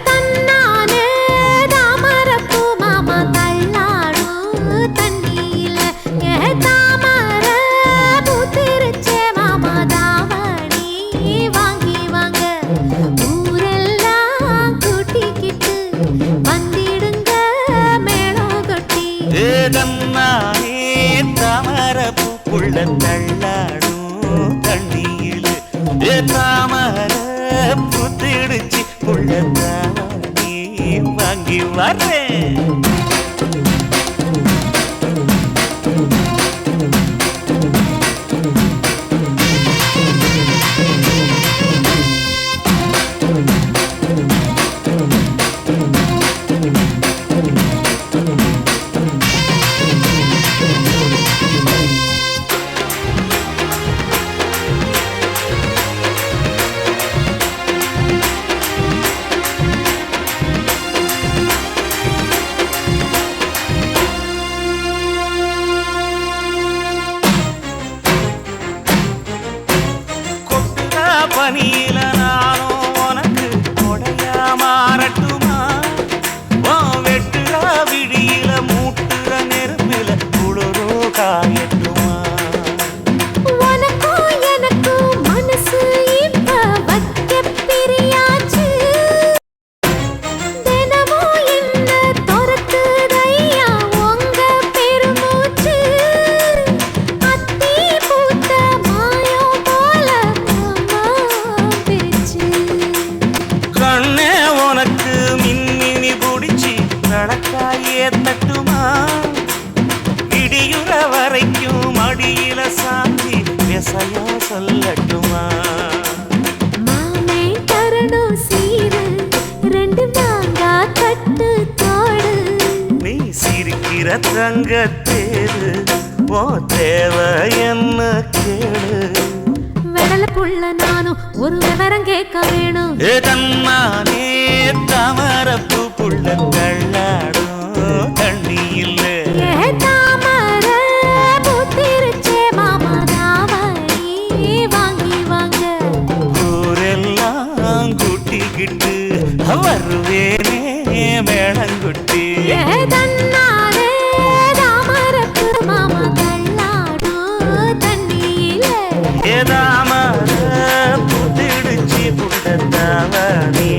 தன்னானே தாமரப்பூ மாமா தள்ளாடும் தண்ணியில தாமர பூத்திருச்சே மாமா தாவணி வாங்கி வாங்க ஊரெல்லாம் கூட்டிக்கிட்டு வந்திடுங்க மேளம் கொட்டி தன்னானே தாமரப்பூ புள்ள தள்ளாடும் தண்ணியில தாமர புத்திடுச்சு புள்ளத்தானே வாங்கி வரேன். பனியில நானும் உனக்கு கொடையா மாறட்டுமா வெட்டுற விடியில மூட்டுற நெருப்பில குளிரோ காயட்டுமா உனக்கும் எனக்கும் மனசு இப்ப வைக்க பிரியாச்சு தினமும் என்ன துரத்துதையா உங்க பெருமூச்சு அத்தி பூத்த மாயம் போல பிரிச்சு கண்ணே உனக்கு மின்மினி பிடிச்சி நடக்காயே தட்டுமா இடியுற வரைக்கும் அடியில சாந்தி விசையா சொல்லட்டுமா மாமே தரணும் சீரு ரெண்டு மாங்கா கட்டு தோடு நீ சிரிக்கிற தங்கத்தேரு ஓ தேவை என்ன கேளு வெடல புள்ள நானும் ஒரு விவரம் கேட்க வேணும் தன்னானே தாமரப்பூ புள்ள தள்ளாடும் தண்ணியில் தாமர பூத்திருச்சே மாமா தாவணி வாங்கி வாங்க ஊரெல்லாம் கூட்டிக்கிட்டு வருவேனே மேளங்குட்டி தன்னாலே தாமரப்பு மாமா தள்ளாடும் தண்ணியில தாமர புத்திடுச்சு புள்ள தாவணி